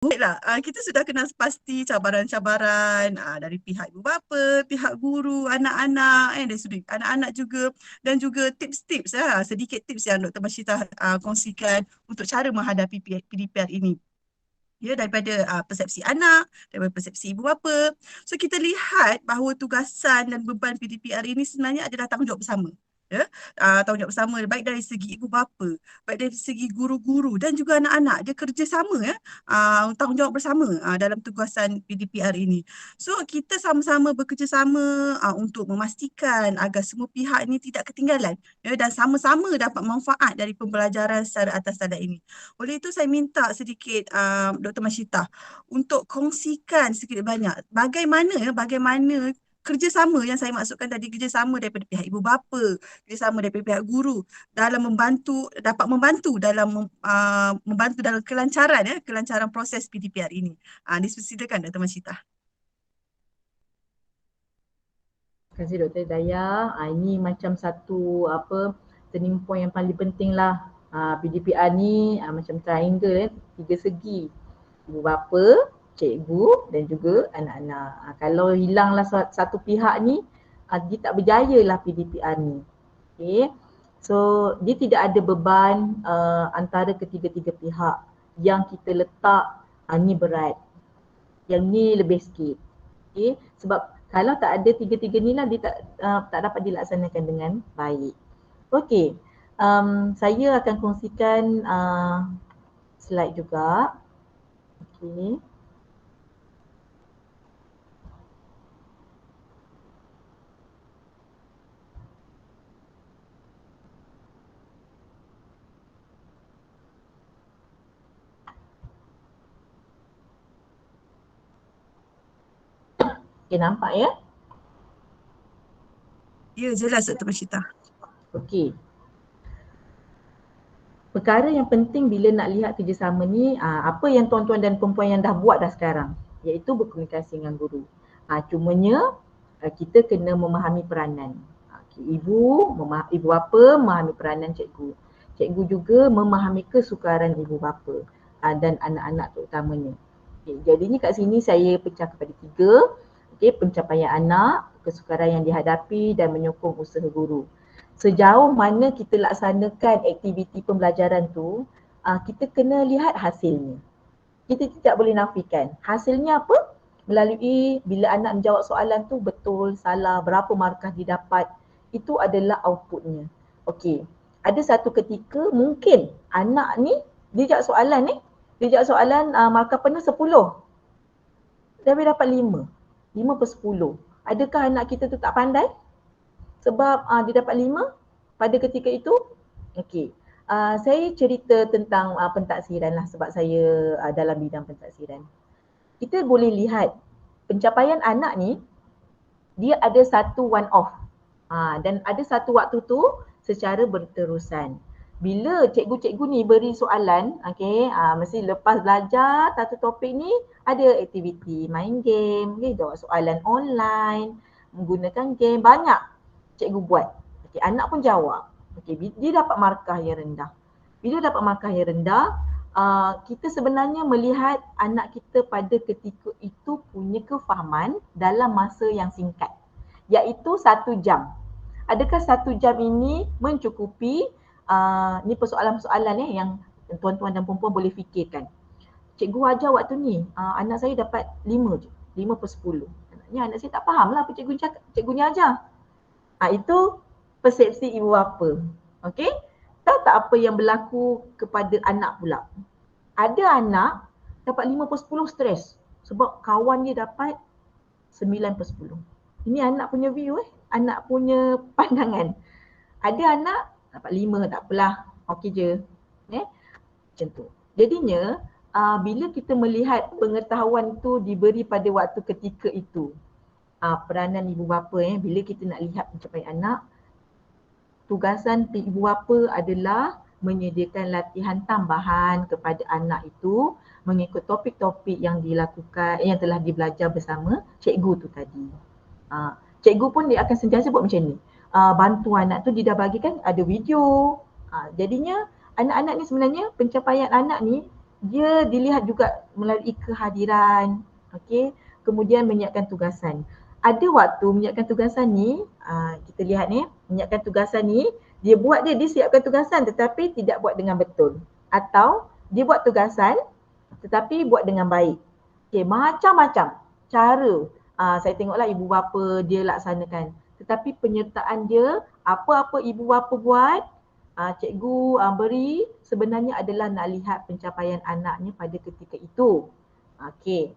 Baiklah, kita sudah kenal pasti cabaran-cabaran dari pihak ibu bapa, pihak guru, anak-anak, dan sudut anak-anak juga, dan juga tips-tips, sedikit tips yang Dr. Mashita kongsikan untuk cara menghadapi PDPR ini. Ya, daripada persepsi anak, daripada persepsi ibu bapa. So kita lihat bahawa tugasan dan beban PDPR ini sebenarnya adalah tanggungjawab bersama. Ya, tanggungjawab bersama baik dari segi ibu bapa, baik dari segi guru-guru dan juga anak-anak. Dia kerjasama ya, tanggungjawab bersama dalam tugasan PDPR ini. So kita sama-sama bekerjasama untuk memastikan agar semua pihak ini tidak ketinggalan ya, dan sama-sama dapat manfaat dari pembelajaran secara atas tadar ini. Oleh itu saya minta sedikit Dr. Mashita untuk kongsikan sedikit banyak bagaimana kerjasama yang saya maksudkan tadi, kerjasama daripada pihak ibu bapa, kerjasama daripada pihak guru dalam dapat membantu dalam membantu dalam kelancaran proses PDPR ini. Dipersilakan Dr. Mashita. Terima kasih Dr. Dayah. Ini macam satu turning point yang paling penting lah. PDPR ni macam triangle 3 segi. Ibu bapa, cikgu dan juga anak-anak. Kalau hilanglah satu pihak ni, dia tak berjaya lah PDPR ni. Okay. So dia tidak ada beban antara ketiga-tiga pihak. Yang kita letak ni berat, yang ni lebih sikit. Okay. Sebab kalau tak ada tiga-tiga ni lah, dia tak dapat dilaksanakan dengan baik. Okey, saya akan kongsikan slide juga. Okey. Okey, nampak ya? Ya, jelas Dr. Mashita. Okey. Perkara yang penting bila nak lihat kerjasama ni, apa yang tuan-tuan dan perempuan yang dah buat dah sekarang, iaitu berkomunikasi dengan guru. Cumanya kita kena memahami peranan. Ibu bapa memahami peranan cikgu. Cikgu juga memahami kesukaran ibu bapa dan anak-anak terutamanya. Okay, jadinya kat sini saya pecah kepada 3. Okay, pencapaian anak, kesukaran yang dihadapi dan menyokong usaha guru. Sejauh mana kita laksanakan aktiviti pembelajaran tu, kita kena lihat hasilnya. Kita tidak boleh nafikan. Hasilnya apa? Melalui bila anak menjawab soalan tu betul, salah, berapa markah didapat, itu adalah outputnya. Okey. Ada satu ketika mungkin anak ni dia jawab soalan markah penuh 10. Tapi dapat 5. 5/10. Adakah anak kita tu tak pandai? Sebab dia dapat 5 pada ketika itu? Okey. Saya cerita tentang pentaksiran lah sebab saya dalam bidang pentaksiran. Kita boleh lihat pencapaian anak ni dia ada satu one off. Dan ada satu waktu tu secara berterusan. Bila cikgu-cikgu ni beri soalan, mesti lepas belajar satu topik ni ada aktiviti main game, jawab soalan online, menggunakan game, banyak cikgu buat. Anak pun jawab. Dia dapat markah yang rendah. Bila dapat markah yang rendah, kita sebenarnya melihat anak kita pada ketika itu punya kefahaman dalam masa yang singkat, iaitu 1 jam. Adakah 1 jam ini mencukupi? Ni persoalan-persoalan yang tuan-tuan dan perempuan boleh fikirkan. Cikgu ajar waktu ni, anak saya dapat 5 je, 5/10. Anak saya tak faham lah apa cikgunya ajar. Itu persepsi ibu bapa. Okey? Tahu tak apa yang berlaku kepada anak pula? Ada anak dapat 5/10 stres sebab kawan dia dapat 9/10. Ini anak punya view anak punya pandangan. Ada anak dapat 5, tak apalah, okey je. Macam tu. Jadinya bila kita melihat pengetahuan tu diberi pada waktu ketika itu, peranan ibu bapa bila kita nak lihat pencapaian anak, tugasan ibu bapa adalah menyediakan latihan tambahan kepada anak itu mengikut topik-topik yang dilakukan, yang telah dibelajar bersama cikgu tu tadi. Cikgu pun dia akan sentiasa buat macam ni. Bantu anak tu, dia dah bagikan ada video. Jadinya anak-anak ni sebenarnya pencapaian anak ni dia dilihat juga melalui kehadiran, okey, kemudian menyiapkan tugasan. Ada waktu menyiapkan tugasan ni, kita lihat ni, menyiapkan tugasan ni, dia siapkan tugasan tetapi tidak buat dengan betul. Atau dia buat tugasan tetapi buat dengan baik. Okey, macam-macam cara saya tengoklah ibu bapa dia laksanakan. Tetapi penyertaan dia, apa-apa ibu bapa buat, cikgu beri sebenarnya adalah nak lihat pencapaian anaknya pada ketika itu. Okey.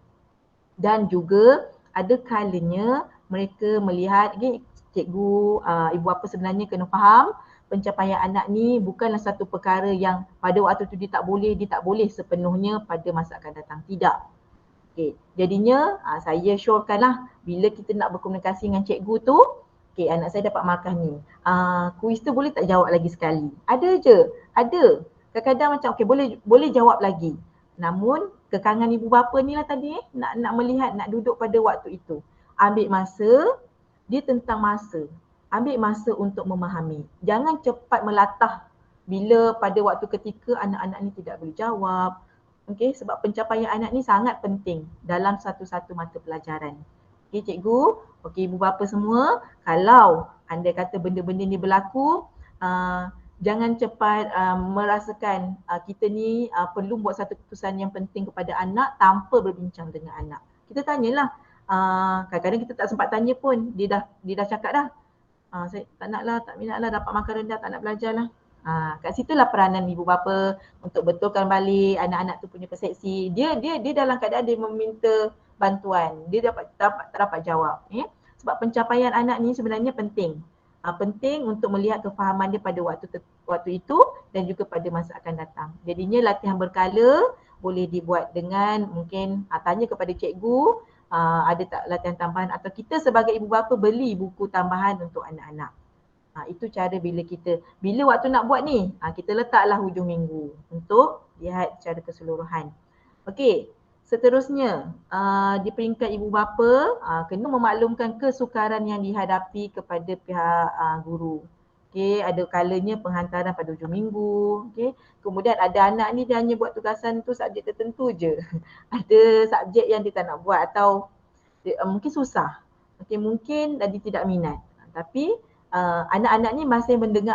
Dan juga ada kalanya mereka melihat, cikgu, ibu bapa sebenarnya kena faham pencapaian anak ni bukanlah satu perkara yang pada waktu tu dia tak boleh sepenuhnya pada masa akan datang. Tidak. Okay. Jadinya saya syorkanlah bila kita nak berkomunikasi dengan cikgu tu, okay, anak saya dapat markah ni. Kuis tu boleh tak jawab lagi sekali? Ada je, ada. Kadang-kadang macam okay, boleh jawab lagi. Namun kekangan ibu bapa ni lah tadi nak melihat, nak duduk pada waktu itu. Ambil masa, dia tentang masa. Ambil masa untuk memahami. Jangan cepat melatah bila pada waktu ketika anak-anak ni tidak boleh jawab. Okey, sebab pencapaian anak ni sangat penting dalam satu-satu mata pelajaran. Okey cikgu, okey ibu bapa semua, kalau anda kata benda-benda ni berlaku, jangan cepat merasakan kita ni perlu buat satu keputusan yang penting kepada anak tanpa berbincang dengan anak. Kita tanyalah, kadang-kadang kita tak sempat tanya pun, dia dah cakap dah. Saya tak minat lah dapat markah rendah, tak nak belajar lah. Kat situlah peranan ibu bapa untuk betulkan balik anak-anak tu punya persepsi. Dia dalam keadaan dia meminta bantuan. Dia tak dapat jawab. Sebab pencapaian anak ni sebenarnya penting. Penting untuk melihat kefahaman dia pada waktu itu dan juga pada masa akan datang. Jadinya latihan berkala boleh dibuat dengan mungkin tanya kepada cikgu, ada tak latihan tambahan, atau kita sebagai ibu bapa beli buku tambahan untuk anak-anak. Itu cara bila waktu nak buat ni, kita letaklah hujung minggu untuk lihat secara keseluruhan. Okey, seterusnya di peringkat ibu bapa kena memaklumkan kesukaran yang dihadapi kepada pihak guru. Okey, ada kalanya penghantaran pada hujung minggu. Okey, kemudian ada anak ni dia hanya buat tugasan tu subjek tertentu je. Ada subjek yang dia tak nak buat atau mungkin susah. Okey, mungkin dia tidak minat. Tapi anak-anak ni masih mendengar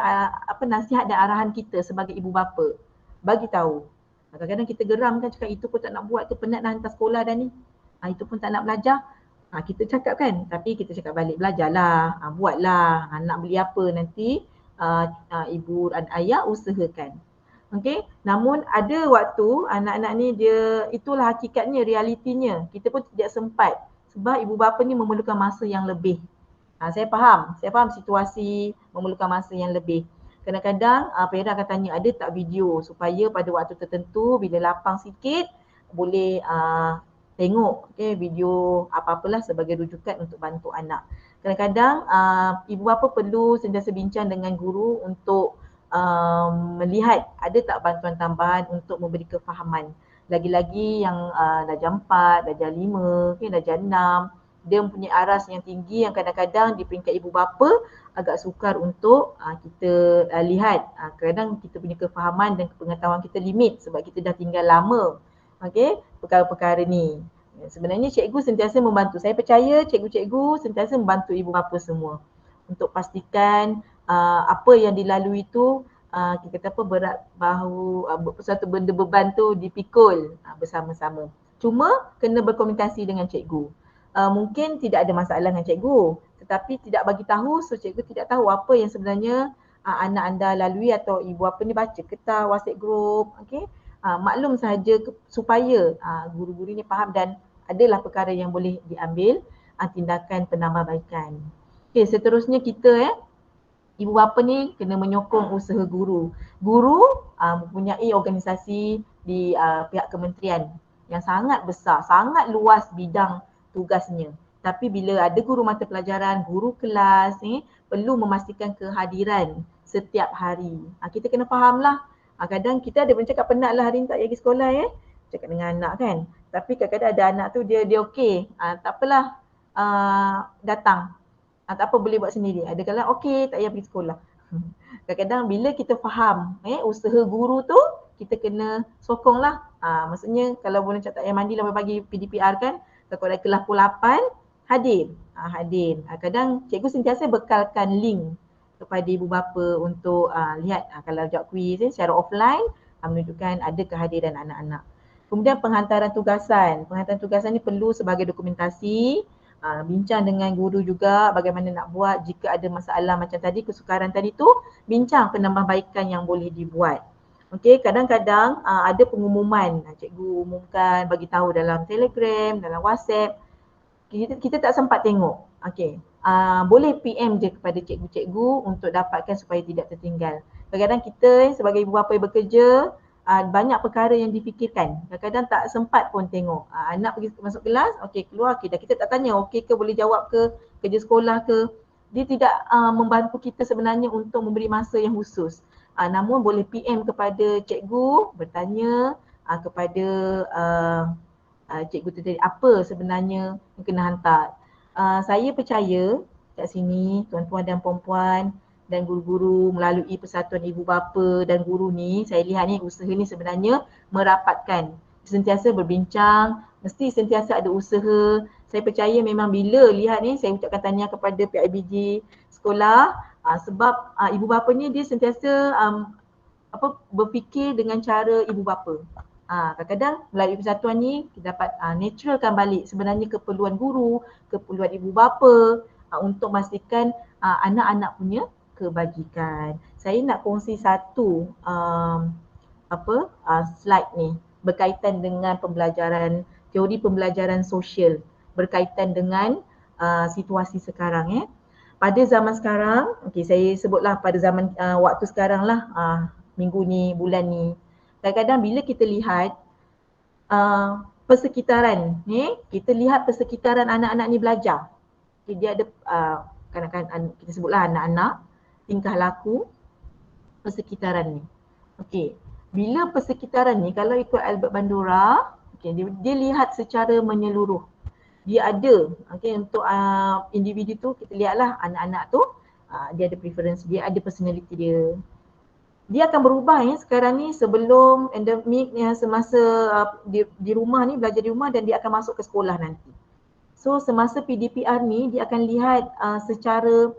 nasihat dan arahan kita sebagai ibu bapa. Bagi tahu. Kadang-kadang kita geram kan, cakap itu pun tak nak buat, tu penat dah hantar sekolah dah ni. Itu pun tak nak belajar. Kita cakap kan, tapi kita cakap balik, belajarlah, buatlah, nak beli apa nanti ibu dan ayah usahakan. Okey, namun ada waktu anak-anak ni dia, itulah hakikatnya, realitinya. Kita pun tidak sempat sebab ibu bapa ni memerlukan masa yang lebih. Saya faham situasi memerlukan masa yang lebih. Kadang-kadang parent akan tanya ada tak video supaya pada waktu tertentu bila lapang sikit boleh tengok video apa-apalah sebagai rujukan untuk bantu anak. Kadang-kadang ibu bapa perlu sentiasa bincang dengan guru untuk melihat ada tak bantuan tambahan untuk memberi kefahaman. Lagi-lagi yang darjah 4, darjah 5, darjah 6, dia mempunyai aras yang tinggi yang kadang-kadang di peringkat ibu bapa agak sukar untuk kita lihat. Kadang kita punya kefahaman dan pengetahuan kita limit sebab kita dah tinggal lama perkara-perkara ni. Sebenarnya cikgu sentiasa membantu. Saya percaya cikgu-cikgu sentiasa membantu ibu bapa semua untuk pastikan apa yang dilalui itu kita kata berat bahu, satu benda beban tu dipikul bersama-sama. Cuma kena berkomunikasi dengan cikgu. Mungkin tidak ada masalah dengan cikgu, tetapi tidak bagi tahu, so cikgu tidak tahu apa yang sebenarnya anak anda lalui, atau ibu apa ni baca ketah, WhatsApp group, maklum sahaja supaya guru-guru ni faham dan adalah perkara yang boleh diambil tindakan penambahbaikan. Seterusnya kita ibu bapa ni kena menyokong usaha guru. Guru mempunyai organisasi di pihak kementerian yang sangat besar, sangat luas bidang tugasnya. Tapi bila ada guru mata pelajaran, guru kelas perlu memastikan kehadiran setiap hari. Kita kena fahamlah. Kadang kita ada bercakap penat lah hari ni tak pergi sekolah cakap dengan anak kan. Tapi kadang-kadang ada anak tu dia okey. Tak apalah datang. Tak apa boleh buat sendiri. Ada kala okey tak payah pergi sekolah. Kadang-kadang bila kita faham usaha guru tu, kita kena sokong lah. Maksudnya kalau boleh tak payah mandi lepas pagi PDPR kan, kalau dah kelas pukul 8 hadir. Hadir. Kadang cikgu sentiasa bekalkan link kepada ibu bapa untuk lihat kalau jawab kuis secara offline menunjukkan ada kehadiran anak-anak. Kemudian penghantaran tugasan. Penghantaran tugasan ni perlu sebagai dokumentasi. Bincang dengan guru juga bagaimana nak buat jika ada masalah macam tadi, kesukaran tadi tu, bincang penambahbaikan yang boleh dibuat. Okey, kadang-kadang ada pengumuman, cikgu umumkan, bagi tahu dalam Telegram, dalam WhatsApp. Kita tak sempat tengok. Okey, boleh PM je kepada cikgu-cikgu untuk dapatkan supaya tidak tertinggal. Kadang-kadang kita sebagai ibu bapa yang bekerja, banyak perkara yang difikirkan. Kadang-kadang tak sempat pun tengok. Anak pergi masuk kelas, okey keluar, okay, dah kita tak tanya okey ke, boleh jawab ke, kerja sekolah ke. Dia tidak membantu kita sebenarnya untuk memberi masa yang khusus. Namun boleh PM kepada cikgu, bertanya kepada cikgu tu tadi apa sebenarnya yang kena hantar. Saya percaya kat sini tuan-tuan dan puan-puan dan guru-guru melalui Persatuan Ibu Bapa dan Guru ni, saya lihat ni usaha ni sebenarnya merapatkan, sentiasa berbincang, mesti sentiasa ada usaha. Saya percaya memang bila lihat ni, saya ucapkan tahniah kepada PIBG sekolah sebab ibu bapa ni dia sentiasa berfikir dengan cara ibu bapa. Kadang-kadang melalui persatuan ni kita dapat naturalkan balik sebenarnya keperluan guru, keperluan ibu bapa untuk memastikan anak-anak punya kebajikan. Saya nak kongsi satu slide ni berkaitan dengan pembelajaran, teori pembelajaran sosial berkaitan dengan situasi sekarang. Pada zaman sekarang, saya sebutlah pada zaman waktu sekarang lah, minggu ni, bulan ni. Kadang-kadang bila kita lihat persekitaran ni, kita lihat persekitaran anak-anak ni belajar. Dia ada kadang-kadang kita sebutlah anak-anak, tingkah laku, persekitaran ni. Okey, bila persekitaran ni kalau ikut Albert Bandura, dia lihat secara menyeluruh. Dia ada, untuk individu tu kita lihatlah anak-anak tu dia ada preference, dia ada personality dia. Dia akan berubah sekarang ni sebelum endemik semasa di rumah ni, belajar di rumah dan dia akan masuk ke sekolah nanti. So semasa PDPR ni dia akan lihat secara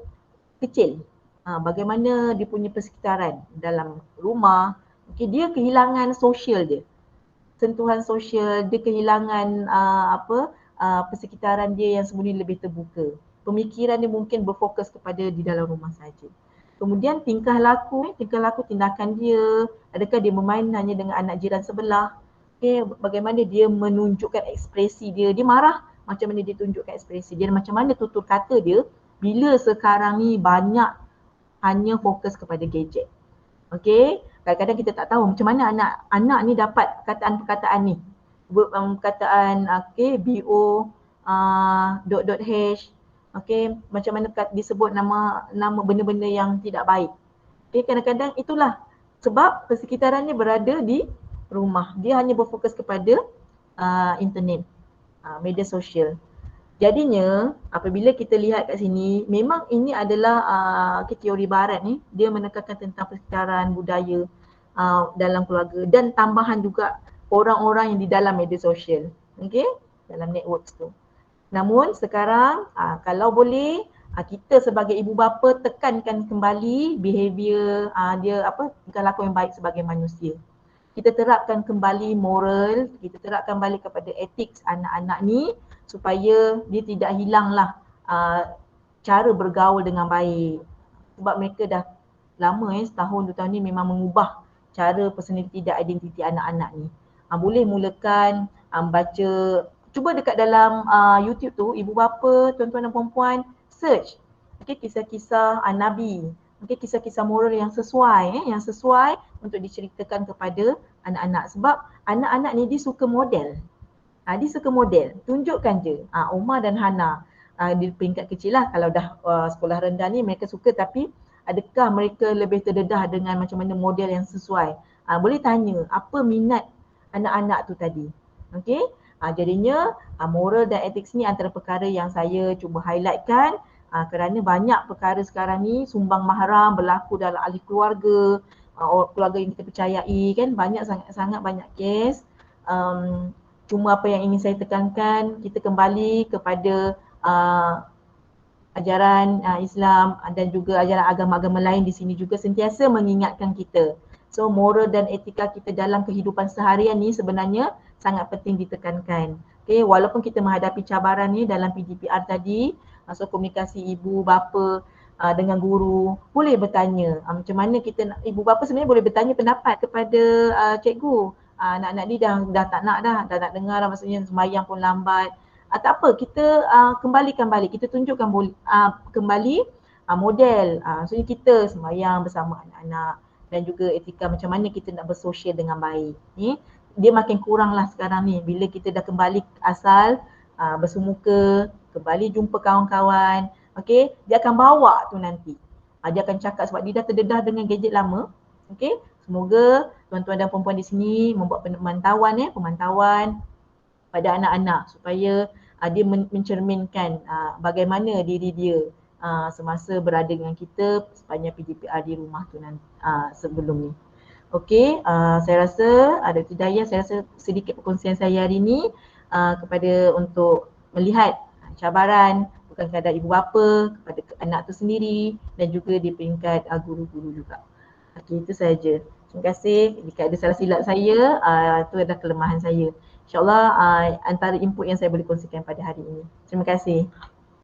kecil bagaimana dia punya persekitaran dalam rumah. Dia kehilangan sosial dia, sentuhan sosial, dia kehilangan persekitaran dia yang sebenarnya lebih terbuka. Pemikiran dia mungkin berfokus kepada di dalam rumah saja. Kemudian tingkah laku tindakan dia, adakah dia bermain hanya dengan anak jiran sebelah, bagaimana dia menunjukkan ekspresi dia, dia marah macam mana dia tunjukkan ekspresi dia, macam mana tutur kata dia bila sekarang ni banyak hanya fokus kepada gadget. Kadang-kadang kita tak tahu macam mana anak ni dapat perkataan-perkataan ni. Perkataan BO .h, macam mana disebut nama benda-benda yang tidak baik. Kadang-kadang itulah sebab persekitarannya berada di rumah. Dia hanya berfokus kepada internet, media sosial. Jadinya apabila kita lihat kat sini, memang ini adalah teori barat ni, dia menekankan tentang persekitaran budaya dalam keluarga dan tambahan juga orang-orang yang di dalam media sosial, dalam networks tu. Namun sekarang kalau boleh kita sebagai ibu bapa tekankan kembali behavior dia tingkah laku yang baik sebagai manusia. Kita terapkan kembali moral, kita terapkan balik kepada etik anak-anak ni supaya dia tidak hilanglah cara bergaul dengan baik. Sebab mereka dah lama setahun 2 tahun ni memang mengubah cara personality dan identiti anak-anak ni. Boleh mulakan baca, cuba dekat dalam YouTube tu, ibu bapa, tuan-tuan dan puan-puan, search kisah-kisah Nabi, kisah-kisah moral yang sesuai untuk diceritakan kepada anak-anak. Sebab anak-anak ni dia suka model. Dia suka model, tunjukkan je. Umar dan Hana di peringkat kecil lah, kalau dah sekolah rendah ni mereka suka, tapi adakah mereka lebih terdedah dengan macam mana model yang sesuai? Boleh tanya apa minat anak-anak tu tadi. Jadinya moral dan etik ni antara perkara yang saya cuba highlightkan kerana banyak perkara sekarang ni sumbang mahram berlaku dalam ahli keluarga, keluarga yang kita percayai kan, sangat banyak kes. Cuma apa yang ingin saya tekankan, kita kembali kepada ajaran Islam dan juga ajaran agama-agama lain di sini juga sentiasa mengingatkan kita. So moral dan etika kita dalam kehidupan seharian ni sebenarnya sangat penting ditekankan. Okay, walaupun kita menghadapi cabaran ni dalam PDPR tadi, so komunikasi ibu bapa dengan guru, boleh bertanya macam mana kita nak, ibu bapa sebenarnya boleh bertanya pendapat kepada cikgu. Anak-anak ni dah tak nak dah nak dengar dah, maksudnya sembahyang pun lambat. Tak apa, kita kembalikan balik, kita tunjukkan kembali model. Maksudnya kita sembahyang bersama anak-anak dan juga etika macam mana kita nak bersosial dengan baik. Ni dia makin kurang lah sekarang ni bila kita dah kembali asal, bersemuka, kembali jumpa kawan-kawan. Okay, dia akan bawa tu nanti. Dia akan cakap sebab dia dah terdedah dengan gadget lama. Okay, semoga tuan-tuan dan puan-puan di sini membuat pemantauan pada anak-anak supaya dia mencerminkan bagaimana diri dia semasa berada dengan kita sepanjang PDPR di rumah tu nanti, sebelum ni. Okey, saya rasa Dr. Dayah, saya rasa sedikit perkongsian saya hari ini kepada untuk melihat cabaran bukan sekadar ibu bapa kepada anak tu sendiri dan juga di peringkat guru-guru juga. Okey, itu saja. Terima kasih. Jika ada salah silap saya, itu adalah kelemahan saya. InsyaAllah antara input yang saya boleh kongsikan pada hari ini. Terima kasih.